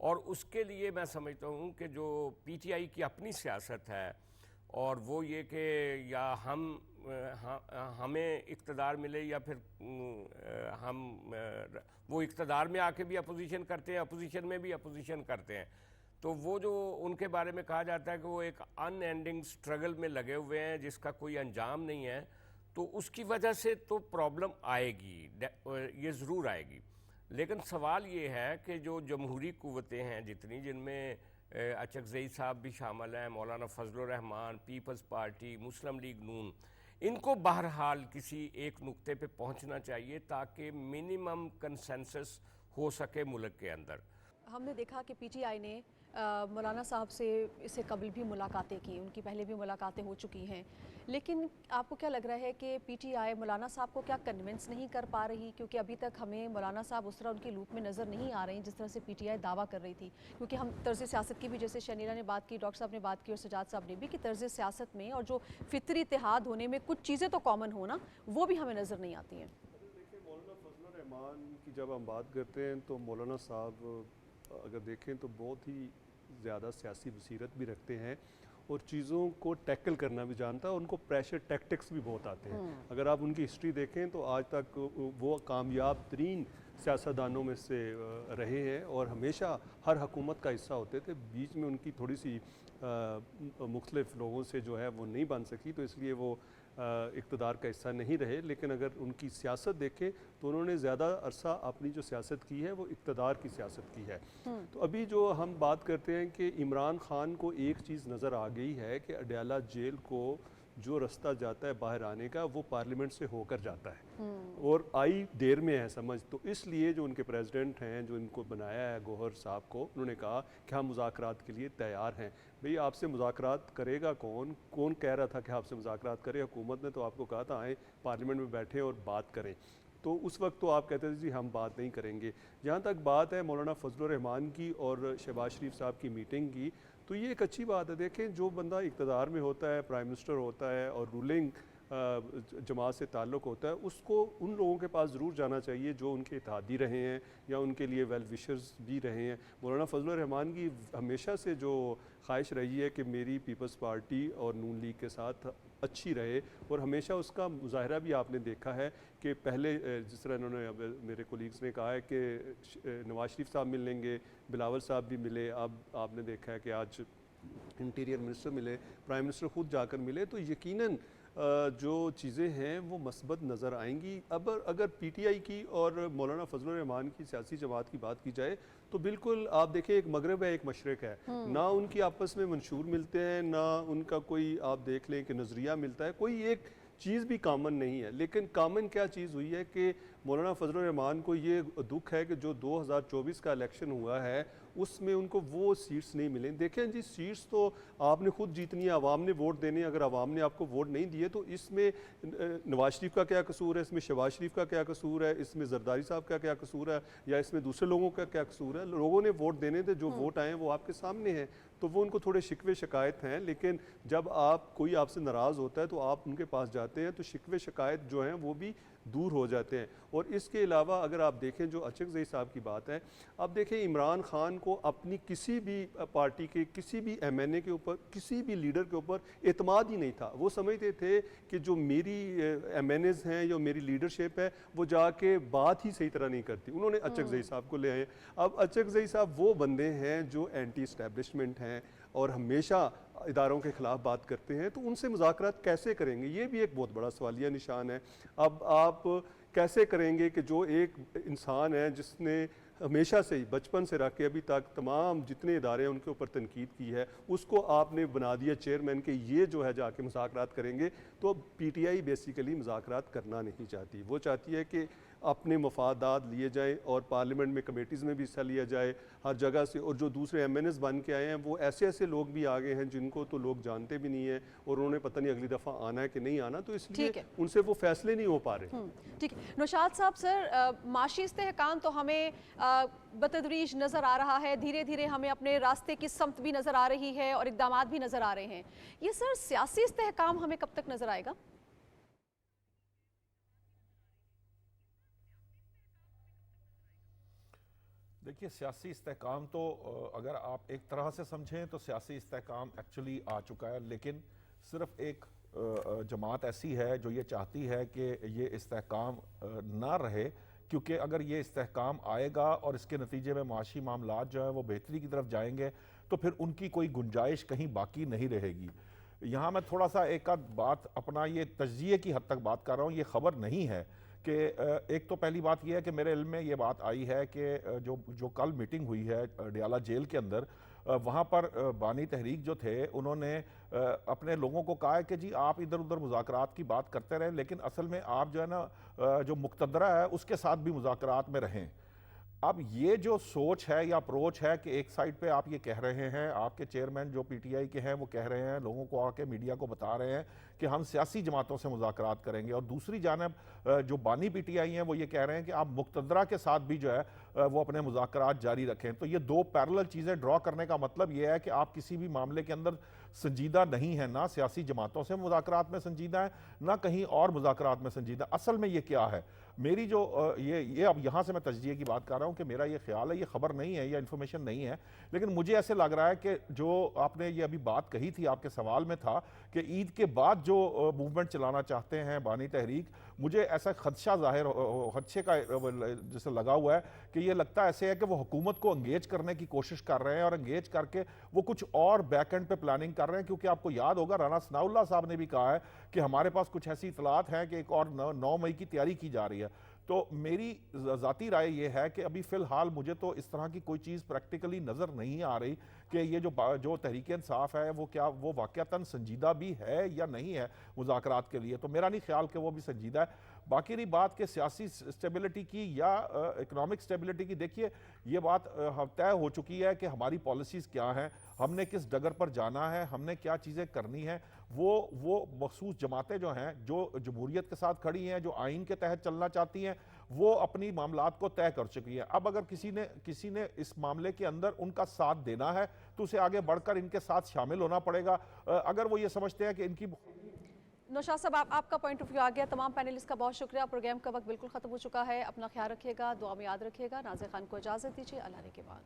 اور اس کے لیے میں سمجھتا ہوں کہ جو پی ٹی آئی کی اپنی سیاست ہے، اور وہ یہ کہ یا ہمیں اقتدار ملے یا پھر وہ اقتدار میں آ کے بھی اپوزیشن کرتے ہیں، اپوزیشن میں بھی اپوزیشن کرتے ہیں. تو وہ جو ان کے بارے میں کہا جاتا ہے کہ وہ ایک ان اینڈنگ سٹرگل میں لگے ہوئے ہیں جس کا کوئی انجام نہیں ہے، تو اس کی وجہ سے تو پرابلم آئے گی، یہ ضرور آئے گی. لیکن سوال یہ ہے کہ جو جمہوری قوتیں ہیں جتنی، جن میں اچکزئی صاحب بھی شامل ہیں، مولانا فضل الرحمان، پیپلز پارٹی، مسلم لیگ نون، ان کو بہرحال کسی ایک نقطے پہ پہنچنا چاہیے تاکہ منیمم کنسنسس ہو سکے ملک کے اندر. ہم نے دیکھا کہ پی ٹی آئی نے مولانا صاحب سے اس سے قبل بھی ملاقاتیں کی، ان کی پہلے بھی ملاقاتیں ہو چکی ہیں، لیکن آپ کو کیا لگ رہا ہے کہ پی ٹی آئی مولانا صاحب کو کیا کنونس نہیں کر پا رہی؟ کیونکہ ابھی تک ہمیں مولانا صاحب اس طرح ان کی لوپ میں نظر نہیں آ رہے ہیں جس طرح سے پی ٹی آئی دعویٰ کر رہی تھی. کیونکہ ہم طرز سیاست کی بھی، جیسے شنیرا نے بات کی، ڈاکٹر صاحب نے بات کی، اور سجاد صاحب نے بھی، کہ طرز سیاست میں اور جو فطری اتحاد ہونے میں کچھ چیزیں تو کامن ہونا، وہ بھی ہمیں نظر نہیں آتی ہیں. دیکھیں، مولانا فضل الرحمان کی جب ہم بات کرتے ہیں تو مولانا صاحب اگر دیکھیں تو بہت ہی زیادہ سیاسی بصیرت بھی رکھتے ہیں، اور چیزوں کو ٹیکل کرنا بھی جانتا ہے. ان کو پریشر ٹیکٹکس بھی بہت آتے ہیں. اگر آپ ان کی ہسٹری دیکھیں تو آج تک وہ کامیاب ترین سیاستدانوں میں سے رہے ہیں، اور ہمیشہ ہر حکومت کا حصہ ہوتے تھے. بیچ میں ان کی تھوڑی سی مختلف لوگوں سے جو ہے وہ نہیں بن سکی، تو اس لیے وہ اقتدار کا حصہ نہیں رہے. لیکن اگر ان کی سیاست دیکھیں تو انہوں نے زیادہ عرصہ اپنی جو سیاست کی ہے وہ اقتدار کی سیاست کی ہے. تو ابھی جو ہم بات کرتے ہیں کہ عمران خان کو ایک چیز نظر آ گئی ہے کہ اڈیالہ جیل کو جو رستہ جاتا ہے باہر آنے کا وہ پارلیمنٹ سے ہو کر جاتا ہے، اور آئی دیر میں ہے سمجھ. تو اس لیے جو ان کے پریزیڈنٹ ہیں، جو ان کو بنایا ہے گوہر صاحب کو، انہوں نے کہا کہ ہم مذاکرات کے لیے تیار ہیں. بھئی آپ سے مذاکرات کرے گا کون کہہ رہا تھا کہ آپ سے مذاکرات کرے؟ حکومت نے تو آپ کو کہا تھا آئیں پارلیمنٹ میں بیٹھیں اور بات کریں. تو اس وقت تو آپ کہتے تھے جی ہم بات نہیں کریں گے. جہاں تک بات ہے مولانا فضل الرحمان کی اور شہباز شریف صاحب کی میٹنگ کی، تو یہ ایک اچھی بات ہے. دیکھیں، جو بندہ اقتدار میں ہوتا ہے، پرائم منسٹر ہوتا ہے اور رولنگ جماعت سے تعلق ہوتا ہے، اس کو ان لوگوں کے پاس ضرور جانا چاہیے جو ان کے اتحادی رہے ہیں یا ان کے لیے ویل وشرز بھی رہے ہیں. مولانا فضل الرحمان کی ہمیشہ سے جو خواہش رہی ہے کہ میری پیپلز پارٹی اور نون لیگ کے ساتھ اچھی رہے، اور ہمیشہ اس کا مظاہرہ بھی آپ نے دیکھا ہے کہ پہلے جس طرح انہوں نے اب میرے کولیگز نے کہا ہے کہ نواز شریف صاحب مل لیں گے، بلاول صاحب بھی ملے، اب آپ نے دیکھا ہے کہ آج انٹیریئر منسٹر ملے، پرائم منسٹر خود جا کر ملے، تو یقیناً جو چیزیں ہیں وہ مثبت نظر آئیں گی۔ اب اگر پی ٹی آئی کی اور مولانا فضل الرحمان کی سیاسی جماعت کی بات کی جائے تو بالکل آپ دیکھیں ایک مغرب ہے ایک مشرق ہے، نہ ان کی آپس میں منشور ملتے ہیں، نہ ان کا کوئی آپ دیکھ لیں کہ نظریہ ملتا ہے، کوئی ایک چیز بھی کامن نہیں ہے۔ لیکن کامن کیا چیز ہوئی ہے کہ مولانا فضل الرحمان کو یہ دکھ ہے کہ جو 2024 کا الیکشن ہوا ہے اس میں ان کو وہ سیٹس نہیں ملیں۔ دیکھیں جی سیٹس تو آپ نے خود جیتنی ہے، عوام نے ووٹ دینے، اگر عوام نے آپ کو ووٹ نہیں دیے تو اس میں نواز شریف کا کیا قصور ہے، اس میں شہباز شریف کا کیا قصور ہے، اس میں زرداری صاحب کا کیا قصور ہے، یا اس میں دوسرے لوگوں کا کیا قصور ہے؟ لوگوں نے ووٹ دینے تھے، جو ووٹ آئے ہیں وہ آپ کے سامنے ہیں، تو وہ ان کو تھوڑے شکوے شکایت ہیں، لیکن جب کوئی آپ سے ناراض ہوتا ہے تو آپ ان کے پاس جاتے ہیں تو شکوے شکایت جو ہیں وہ بھی دور ہو جاتے ہیں۔ اور اس کے علاوہ اگر آپ دیکھیں جو اچک زئی صاحب کی بات ہے، اب دیکھیں عمران خان کو اپنی کسی بھی پارٹی کے کسی بھی ایم این اے کے اوپر، کسی بھی لیڈر کے اوپر اعتماد ہی نہیں تھا۔ وہ سمجھتے تھے کہ جو میری ایم این ایز ہیں یا میری لیڈرشپ ہے وہ جا کے بات ہی صحیح طرح نہیں کرتی، انہوں نے اچک زئی صاحب کو لے آئے۔ اب اچک زئی صاحب وہ بندے ہیں جو اینٹی اسٹیبلشمنٹ ہیں اور ہمیشہ اداروں کے خلاف بات کرتے ہیں، تو ان سے مذاکرات کیسے کریں گے؟ یہ بھی ایک بہت بڑا سوالیہ نشان ہے۔ اب آپ کیسے کریں گے کہ جو ایک انسان ہے جس نے ہمیشہ سے ہی بچپن سے رکھ کے ابھی تک تمام جتنے ادارے ہیں ان کے اوپر تنقید کی ہے، اس کو آپ نے بنا دیا چیئرمین کہ یہ جو ہے جا کے مذاکرات کریں گے، تو پی ٹی آئی بیسیکلی مذاکرات کرنا نہیں چاہتی، وہ چاہتی ہے کہ اپنے مفادات لیے جائیں اور پارلیمنٹ میں کمیٹیز میں بھی حصہ لیا جائے ہر جگہ سے، اور جو دوسرے ایم این ایز بن کے آئے ہیں وہ ایسے ایسے لوگ بھی آگے ہیں جن کو تو لوگ جانتے بھی نہیں ہیں اور انہوں نے پتہ نہیں اگلی دفعہ آنا ہے کہ نہیں آنا، تو اس لیے ان سے وہ فیصلے نہیں ہو پا رہے۔ ٹھیک ہے نوشاد صاحب، سر معاشی استحکام تو ہمیں بتدریج نظر آ رہا ہے، دھیرے دھیرے ہمیں اپنے راستے کی سمت بھی نظر آ رہی ہے اور اقدامات بھی نظر آ رہے ہیں، یہ سر سیاسی استحکام ہمیں کب تک نظر آئے گا؟ دیکھیے سیاسی استحکام تو اگر آپ ایک طرح سے سمجھیں تو سیاسی استحکام ایکچولی آ چکا ہے، لیکن صرف ایک جماعت ایسی ہے جو یہ چاہتی ہے کہ یہ استحکام نہ رہے، کیونکہ اگر یہ استحکام آئے گا اور اس کے نتیجے میں معاشی معاملات جو ہیں وہ بہتری کی طرف جائیں گے تو پھر ان کی کوئی گنجائش کہیں باقی نہیں رہے گی۔ یہاں میں تھوڑا سا ایک آدھ بات اپنا یہ تجزیے کی حد تک بات کر رہا ہوں، یہ خبر نہیں ہے کہ ایک تو پہلی بات یہ ہے کہ میرے علم میں یہ بات آئی ہے کہ جو کل میٹنگ ہوئی ہے ڈیالہ جیل کے اندر، وہاں پر بانی تحریک جو تھے انہوں نے اپنے لوگوں کو کہا ہے کہ جی آپ ادھر ادھر مذاکرات کی بات کرتے رہیں، لیکن اصل میں آپ جو ہے نا جو مقتدرہ ہے اس کے ساتھ بھی مذاکرات میں رہیں۔ اب یہ جو سوچ ہے یا اپروچ ہے کہ ایک سائڈ پہ آپ یہ کہہ رہے ہیں، آپ کے چیئرمین جو پی ٹی آئی کے ہیں وہ کہہ رہے ہیں، لوگوں کو آ کے میڈیا کو بتا رہے ہیں کہ ہم سیاسی جماعتوں سے مذاکرات کریں گے، اور دوسری جانب جو بانی پی ٹی آئی ہیں وہ یہ کہہ رہے ہیں کہ آپ مقتدرہ کے ساتھ بھی جو ہے وہ اپنے مذاکرات جاری رکھیں۔ تو یہ دو پیرلل چیزیں ڈرا کرنے کا مطلب یہ ہے کہ آپ کسی بھی معاملے کے اندر سنجیدہ نہیں ہیں، نہ سیاسی جماعتوں سے مذاکرات میں سنجیدہ ہیں، نہ کہیں اور مذاکرات میں سنجیدہ۔ اصل میں یہ کیا ہے؟ میری جو یہ اب یہاں سے میں تجزیے کی بات کر رہا ہوں کہ میرا یہ خیال ہے، یہ خبر نہیں ہے یا انفارمیشن نہیں ہے، لیکن مجھے ایسے لگ رہا ہے کہ جو آپ نے یہ ابھی بات کہی تھی، آپ کے سوال میں تھا کہ عید کے بعد جو موومنٹ چلانا چاہتے ہیں بانی تحریک، مجھے ایسا خدشہ خدشے کا جیسے لگا ہوا ہے کہ یہ لگتا ایسے ہے کہ وہ حکومت کو انگیج کرنے کی کوشش کر رہے ہیں، اور انگیج کر کے وہ کچھ اور بیک اینڈ پہ پلاننگ کر رہے ہیں، کیونکہ آپ کو یاد ہوگا رانا ثناء اللہ صاحب نے بھی کہا ہے کہ ہمارے پاس کچھ ایسی اطلاعات ہیں کہ ایک اور 9 مئی کی تیاری کی جا رہی ہے۔ تو میری ذاتی رائے یہ ہے کہ ابھی فی الحال مجھے تو اس طرح کی کوئی چیز پریکٹیکلی نظر نہیں آ رہی کہ یہ جو تحریک انصاف ہے وہ کیا وہ واقعتاً سنجیدہ بھی ہے یا نہیں ہے مذاکرات کے لیے، تو میرا نہیں خیال کہ وہ بھی سنجیدہ ہے۔ باقی رہی بات کہ سیاسی اسٹیبلٹی کی یا اکنامک اسٹیبلٹی کی، دیکھیے یہ بات طے ہو چکی ہے کہ ہماری پالیسیز کیا ہیں، ہم نے کس ڈگر پر جانا ہے، ہم نے کیا چیزیں کرنی ہیں۔ وہ مخصوص جماعتیں جو ہیں جو جمہوریت کے ساتھ کھڑی ہیں، جو آئین کے تحت چلنا چاہتی ہیں، وہ اپنی معاملات کو طے کر چکی ہیں۔ اب اگر کسی نے اس معاملے کے اندر ان کا ساتھ دینا ہے تو اسے آگے بڑھ کر ان کے ساتھ شامل ہونا پڑے گا۔ اگر وہ یہ سمجھتے ہیں کہ ان کی نوشاد صاحب آپ کا پوائنٹ آف ویو آ گیا، تمام پینلسٹ کا بہت شکریہ، پروگرام کا وقت بالکل ختم ہو چکا ہے، اپنا خیال رکھیے گا، دعا میں یاد رکھیے گا، ناظر خان کو اجازت دیجیے، اللہ نے کے بعد